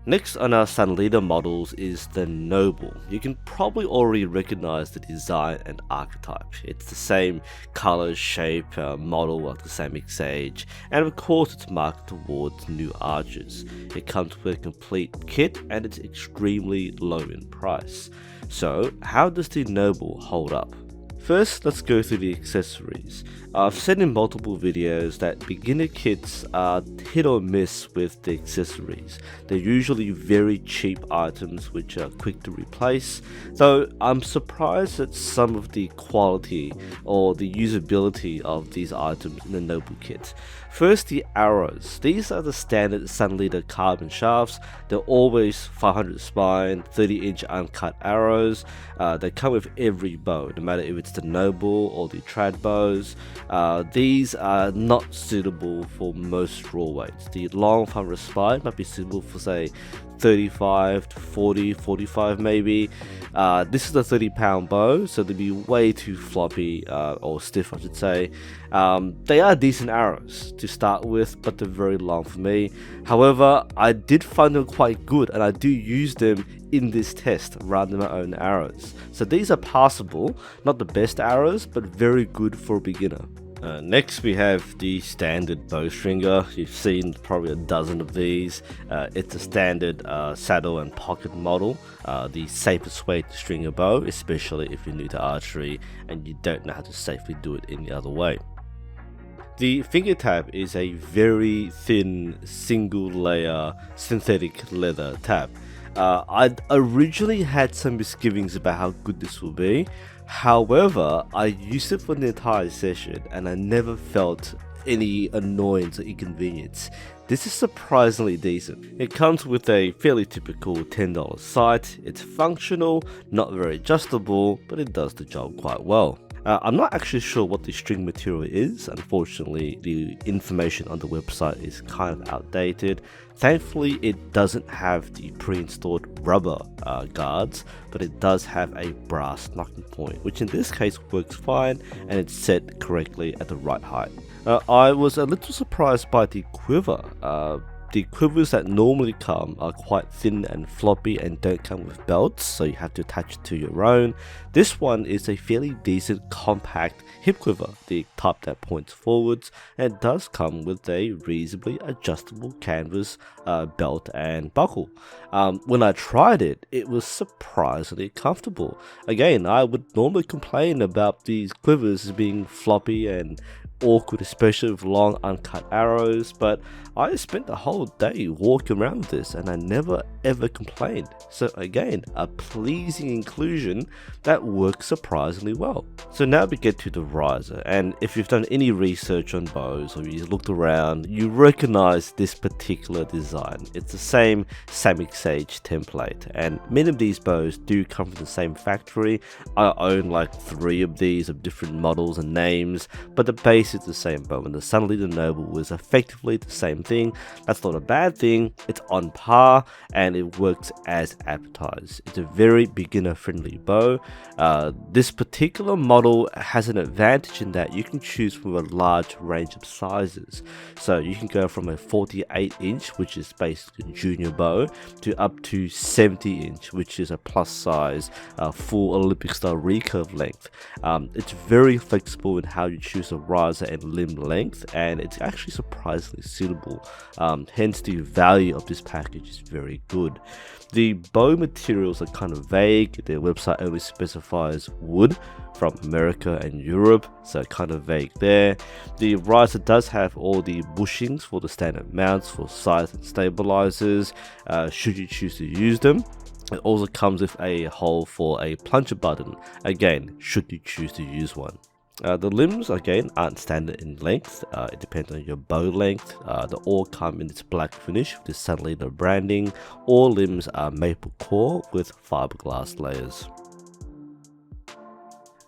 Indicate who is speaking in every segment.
Speaker 1: Next on our Sanlida models is the Noble. You can probably already recognize the design and archetype. It's the same color, shape, model of the same age, and of course it's marketed towards new archers. It comes with a complete kit and it's extremely low in price. So how does the Noble hold up? First, let's go through the accessories. I've said in multiple videos that beginner kits are hit or miss with the accessories. They're usually very cheap items which are quick to replace, though I'm surprised at some of the quality or the usability of these items in the Noble kit. First, the arrows. These are the standard Sanlida carbon shafts. They're always 500 spine, 30-inch uncut arrows. They come with every bow, no matter if it's the Noble or the trad bows. These are not suitable for most draw weights. The long 500 spine might be suitable for say 35 to 40, 45 maybe. This is a 30-pound bow, so they'd be way too floppy or stiff I should say. They are decent arrows to start with, but they're very long for me. However, I did find them quite good and I do use them in this test rather than my own arrows. So these are passable, not the best arrows, but very good for a beginner. Next we have the standard bowstringer. You've seen probably a dozen of these. It's a standard saddle and pocket model, the safest way to string a bow, especially if you're new to archery and you don't know how to safely do it any other way. The finger tab is a very thin single layer synthetic leather tab. I originally had some misgivings about how good this will be. However, I used it for the entire session and I never felt any annoyance or inconvenience. This is surprisingly decent. It comes with a fairly typical $10 sight. It's functional, not very adjustable, but it does the job quite well. I'm not actually sure what the string material is. Unfortunately, the information on the website is kind of outdated. Thankfully, it doesn't have the pre-installed rubber guards, but it does have a brass knocking point, which in this case works fine and it's set correctly at the right height. I was a little surprised by the quiver. The quivers that normally come are quite thin and floppy and don't come with belts, so you have to attach it to your own. This one is a fairly decent compact hip quiver, the top that points forwards, and it does come with a reasonably adjustable canvas belt and buckle. When I tried it, it was surprisingly comfortable. Again, I would normally complain about these quivers being floppy and awkward, especially with long uncut arrows, but I spent the whole day walking around with this and I never ever complained. So again, a pleasing inclusion that works surprisingly well. So now we get to the riser, and if you've done any research on bows or you looked around, you recognize this particular design. It's the same Sage template, and many of these bows do come from the same factory. I own like 3 of these of different models and names, but the base is the same bow, and the Sanlida Noble was effectively the same thing. That's not a bad thing, it's on par and it works as advertised. It's a very beginner friendly bow. This particular model has an advantage in that you can choose from a large range of sizes. So you can go from a 48-inch, which is basically a junior bow, to up to 70-inch, which is a plus size full Olympic style recurve length. It's very flexible in how you choose a riser and limb length, and it's actually surprisingly suitable. Hence the value of this package is very good. The bow materials are kind of vague. Their website only specifies wood from America and Europe, so kind of vague there. The riser does have all the bushings for the standard mounts for sights and stabilizers, should you choose to use them. It also comes with a hole for a plunger button, again, should you choose to use one. The limbs, again, aren't standard in length. It depends on your bow length. They all come in this black finish with the Sanlida branding. All limbs are maple core with fiberglass layers.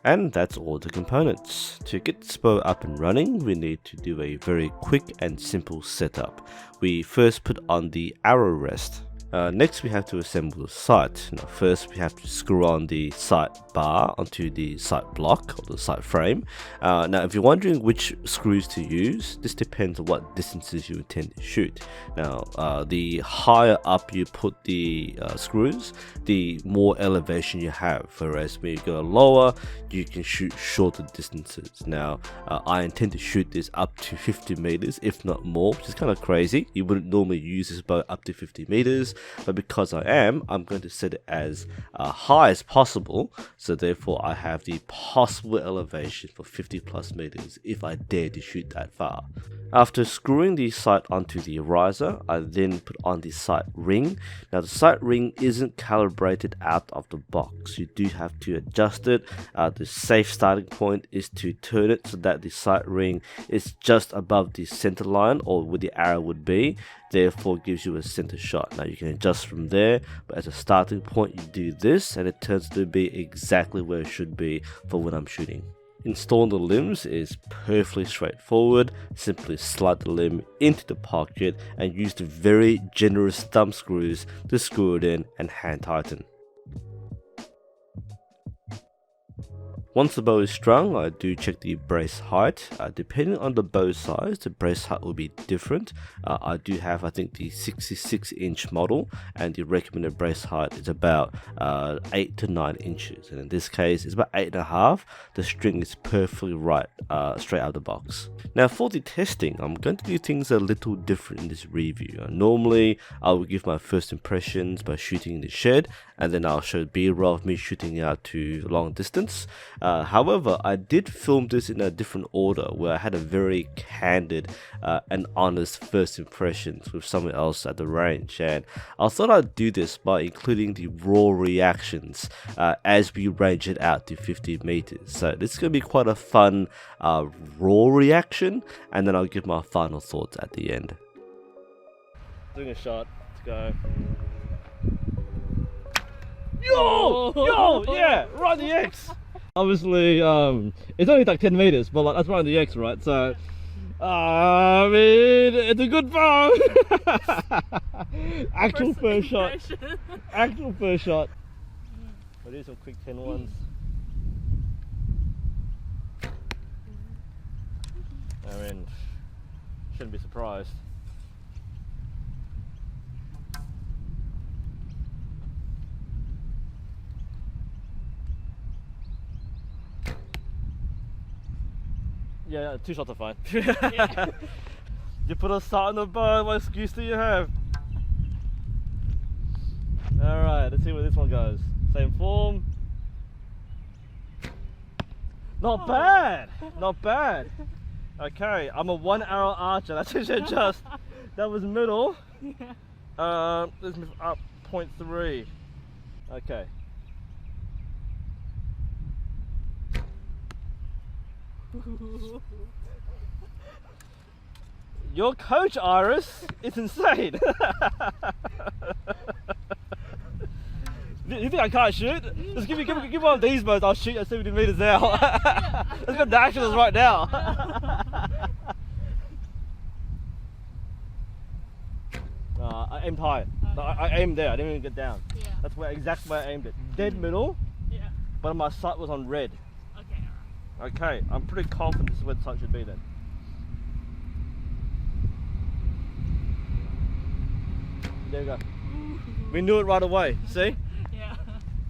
Speaker 1: And that's all the components. To get this bow up and running, we need to do a very quick and simple setup. We first put on the arrow rest. Next we have to assemble the sight. Now first we have to screw on the sight bar onto the sight block or the sight frame. Now if you're wondering which screws to use, this depends on what distances you intend to shoot. Now the higher up you put the screws, the more elevation you have, whereas when you go lower you can shoot shorter distances. Now I intend to shoot this up to 50 meters if not more, which is kind of crazy. You wouldn't normally use this bow up to 50 meters, but because I'm going to set it as high as possible, so therefore I have the possible elevation for 50 plus meters if I dare to shoot that far. After screwing the sight onto the riser, I then put on the sight ring. Now the sight ring isn't calibrated out of the box, you do have to adjust it. The safe starting point is to turn it so that the sight ring is just above the center line or where the arrow would be, therefore gives you a center shot. Now you can adjust from there, but as a starting point you do this and it turns to be exactly where it should be for when I'm shooting. Installing the limbs is perfectly straightforward. Simply slide the limb into the pocket and use the very generous thumb screws to screw it in and hand tighten. Once the bow is strung, I do check the brace height. Depending on the bow size, the brace height will be different. I do have, I think, the 66-inch model, and the recommended brace height is about 8 to 9 inches. And in this case, it's about 8.5. The string is perfectly right, straight out of the box. Now, for the testing, I'm going to do things a little different in this review. Normally, I will give my first impressions by shooting in the shed, and then I'll show B-roll of me shooting out to long distance. However, I did film this in a different order where I had a very candid and honest first impressions with someone else at the range, and I thought I'd do this by including the raw reactions as we range it out to 50 meters. So this is going to be quite a fun raw reaction, and then I'll give my final thoughts at the end. Doing a shot, let's go. Yo, yeah, right the X. Obviously, it's only like 10 meters, but like, that's right on the X, right? So, I mean, it's a good bow. Actual first shot. Actual first shot. We'll do some quick 10 ones. I mean, shouldn't be surprised. Yeah, 2 shots are fine. Yeah. You put a sight on the bow, what excuse do you have? Alright, let's see where this one goes. Same form. Not bad! Not bad! Okay, I'm a 1 arrow archer, that's just. That was middle. Yeah. Let's move up 0.3. Okay. Your coach, Iris, is insane. You think I can't shoot? Just give me one of these bows, I'll shoot at 70 meters now. Let's go to actions right now. I aimed high. No, I aimed there, I didn't even get down. Yeah. That's exactly where I aimed it. Dead middle, yeah. But my sight was on red. Okay, I'm pretty confident this is where the sight should be then. There we go. We knew it right away, see? Yeah.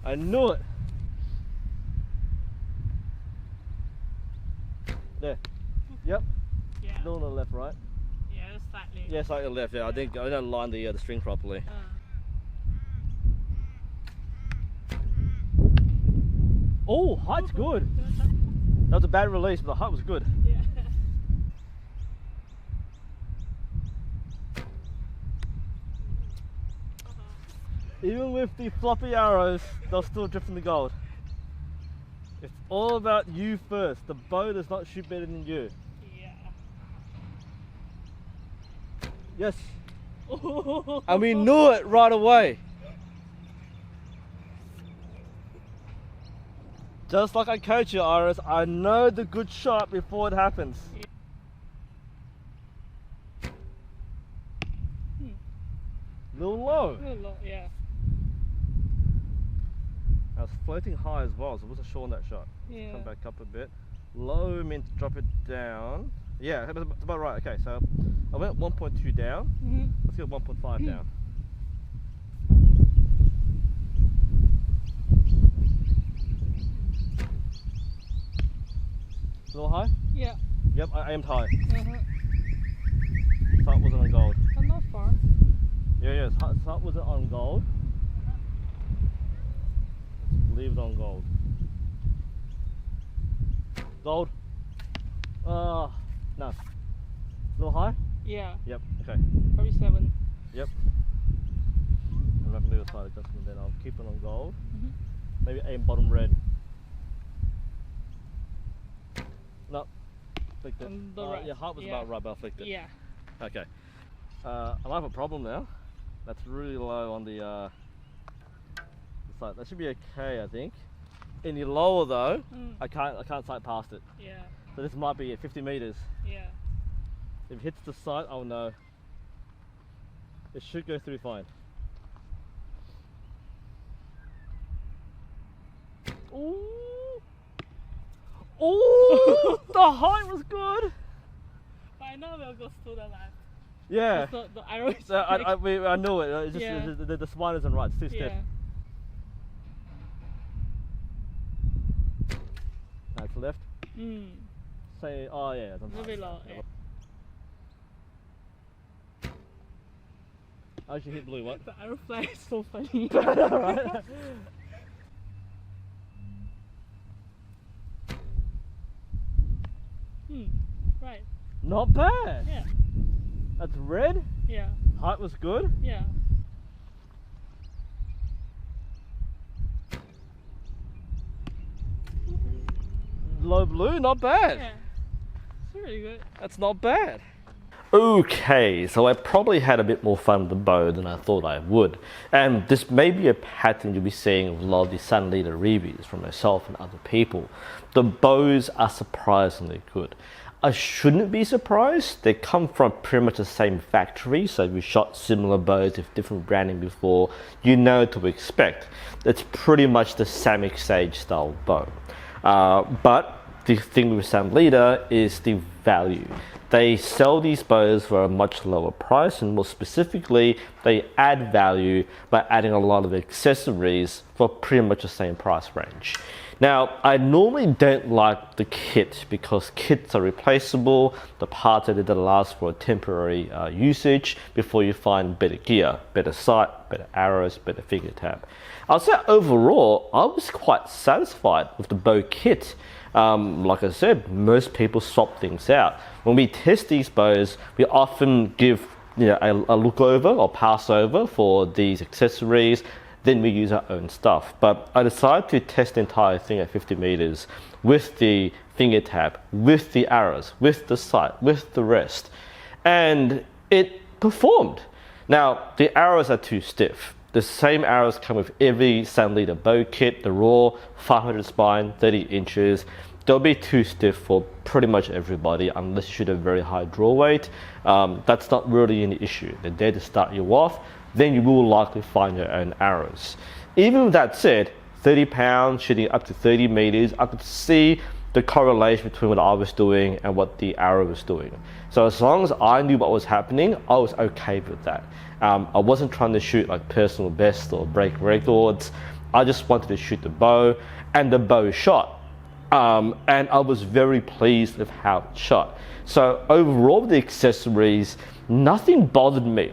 Speaker 1: I knew it. There. Yep. Yeah. Still on the left, right?
Speaker 2: Yeah, slightly.
Speaker 1: Yeah, slightly left, yeah. I didn't line the string properly. Oh, height's good. That was a bad release, but the height was good. Yeah. Even with the floppy arrows, they'll still drift in the gold. It's all about you first. The bow does not shoot better than you. Yeah. Yes. And we knew it right away. Just like I coach you, Iris, I know the good shot before it happens. Little low.
Speaker 2: A little low, yeah.
Speaker 1: I was floating high as well, so I wasn't sure on that shot.
Speaker 2: Yeah.
Speaker 1: Come back up a bit. Low meant to drop it down. Yeah, that's about right. Okay, so I went 1.2 down. Let's go 1.5 down. A little high?
Speaker 2: Yeah.
Speaker 1: Yep, I aimed high.
Speaker 2: Uh-huh.
Speaker 1: Sight wasn't on gold.
Speaker 2: But not far.
Speaker 1: Yeah, sight wasn't on gold. Let's leave it on gold. Gold. No. A little high?
Speaker 2: Yeah.
Speaker 1: Yep, okay.
Speaker 2: Probably 7.
Speaker 1: Yep. I'm not going to do a side adjustment then, I'll keep it on gold. Maybe aim bottom red. No, flicked it.
Speaker 2: Right.
Speaker 1: Your heart was about right, but I flicked it.
Speaker 2: Yeah.
Speaker 1: Okay. I might have a problem now. That's really low on the sight. That should be okay, I think. Any lower though, I can't sight past it.
Speaker 2: Yeah.
Speaker 1: So this might be at 50 meters.
Speaker 2: Yeah.
Speaker 1: If it hits the sight, I'll know. It should go through fine. Ooh! Ooh! The height was good!
Speaker 2: I know we'll go to the left.
Speaker 1: Yeah.
Speaker 2: The arrow is
Speaker 1: I knew it. It's just
Speaker 2: Yeah.
Speaker 1: the spine isn't right. It's too stiff.
Speaker 2: Yeah.
Speaker 1: That's left. Say, oh yeah, it's on
Speaker 2: Very low. Yeah.
Speaker 1: I should hit blue. What?
Speaker 2: The arrow fly is so funny.
Speaker 1: Right.
Speaker 2: Right.
Speaker 1: Not bad.
Speaker 2: Yeah.
Speaker 1: That's red.
Speaker 2: Yeah.
Speaker 1: Height was good.
Speaker 2: Yeah.
Speaker 1: Low blue, not bad.
Speaker 2: Yeah. It's really good.
Speaker 1: That's not bad. Okay, so I probably had a bit more fun with the bow than I thought I would. And this may be a pattern you'll be seeing with a lot of the Sanlida reviews from myself and other people. The bows are surprisingly good. I shouldn't be surprised. They come from pretty much the same factory, so if you shot similar bows with different branding before, you know what to expect. It's pretty much the Samick Sage style bow. But the thing with Sanlida is the value. They sell these bows for a much lower price, and more specifically, they add value by adding a lot of accessories for pretty much the same price range. Now, I normally don't like the kit because kits are replaceable. The parts are there to last for a temporary usage before you find better gear, better sight, better arrows, better finger tab. I'll say overall, I was quite satisfied with the bow kit. Like I said, most people swap things out. When we test these bows, we often give a look over or pass over for these accessories, then we use our own stuff. But I decided to test the entire thing at 50 meters with the finger tab, with the arrows, with the sight, with the rest, and it performed. Now, the arrows are too stiff. The same arrows come with every Sanlida bow kit, the raw 500 spine, 30 inches. They'll be too stiff for pretty much everybody unless you shoot a very high draw weight. That's not really an issue. They're there to start you off. Then you will likely find your own arrows. Even with that said, 30 pounds shooting up to 30 meters, I could see the correlation between what I was doing and what the arrow was doing. So as long as I knew what was happening, I was okay with that. I wasn't trying to shoot like personal best or break records. I just wanted to shoot the bow, and the bow shot. And I was very pleased with how it shot. So overall, the accessories, nothing bothered me.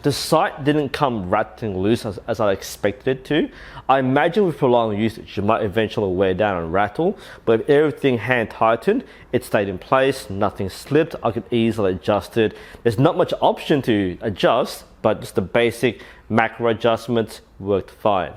Speaker 1: The sight didn't come rattling loose as I expected it to. I imagine with prolonged usage, it might eventually wear down and rattle, but if everything hand tightened, it stayed in place, nothing slipped, I could easily adjust it. There's not much option to adjust, but just the basic macro adjustments worked fine.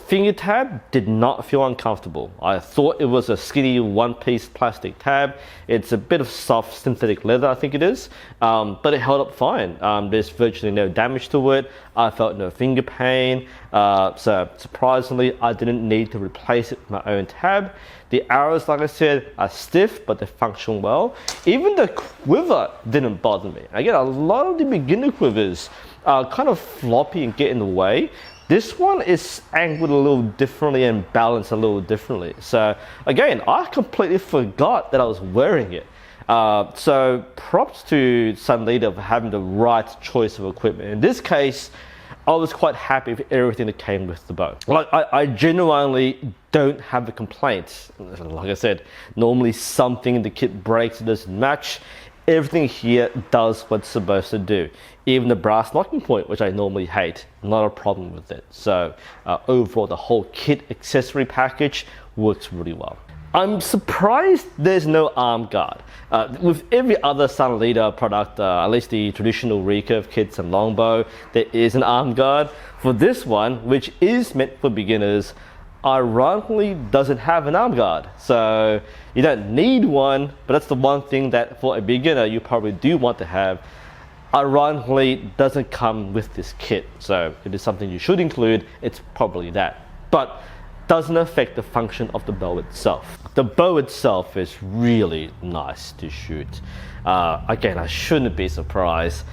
Speaker 1: Finger tab did not feel uncomfortable. I thought it was a skinny one-piece plastic tab. It's a bit of soft synthetic leather, I think it is, but it held up fine. There's virtually no damage to it. I felt no finger pain, so surprisingly, I didn't need to replace it with my own tab. The arrows, like I said, are stiff, but they function well. Even the quiver didn't bother me. Again, a lot of the beginner quivers kind of floppy and get in the way. This one is angled a little differently and balanced a little differently. So again, I completely forgot that I was wearing it. So props to Sanlida for having the right choice of equipment. In this case, I was quite happy with everything that came with the bow. Like I genuinely don't have a complaint. Like I said, normally something in the kit breaks, it doesn't match. Everything here does what it's supposed to do. Even the brass locking point, which I normally hate, not a problem with it. So overall, the whole kit accessory package works really well. I'm surprised there's no arm guard. With every other Sanlida product, at least the traditional recurve kits and longbow, there is an arm guard. For this one, which is meant for beginners, ironically doesn't have an arm guard. So you don't need one, but that's the one thing that for a beginner you probably do want to have. Ironically, doesn't come with this kit. So if it is something you should include, it's probably that. But doesn't affect the function of the bow itself. The bow itself is really nice to shoot. Again, I shouldn't be surprised.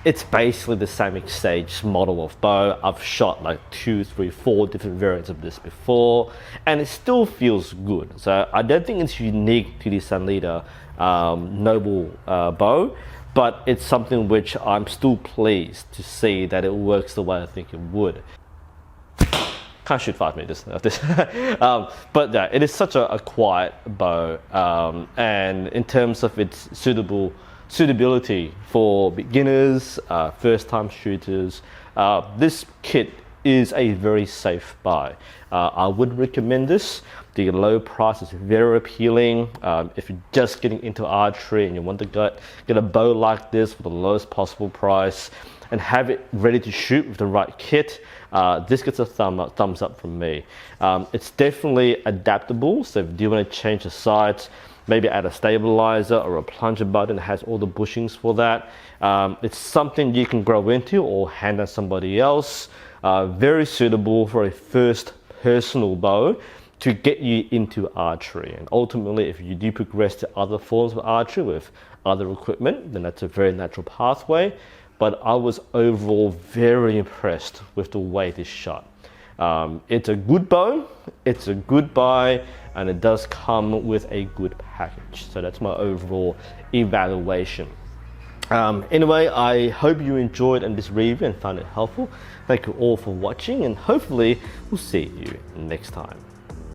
Speaker 1: It's basically the same stage model of bow. I've shot like 2, 3, 4 different variants of this before, and it still feels good. So I don't think it's unique to the Sanlida Noble bow, but it's something which I'm still pleased to see that it works the way I think it would. Can't shoot 5 meters of this. But yeah, it is such a quiet bow, and in terms of its suitability for beginners, first-time shooters, this kit is a very safe buy. I would recommend this. The low price is very appealing. If you're just getting into archery and you want to get a bow like this for the lowest possible price and have it ready to shoot with the right kit, this gets a thumbs up from me. It's definitely adaptable, so if you do want to change the sights, maybe add a stabilizer or a plunger button that has all the bushings for that. It's something you can grow into or hand out somebody else. Very suitable for a first personal bow to get you into archery. And ultimately, if you do progress to other forms of archery with other equipment, then that's a very natural pathway. But I was overall very impressed with the way this shot. It's a good bow, it's a good buy, and it does come with a good package. So that's my overall evaluation. Anyway, I hope you enjoyed this review and found it helpful. Thank you all for watching, and hopefully we'll see you next time.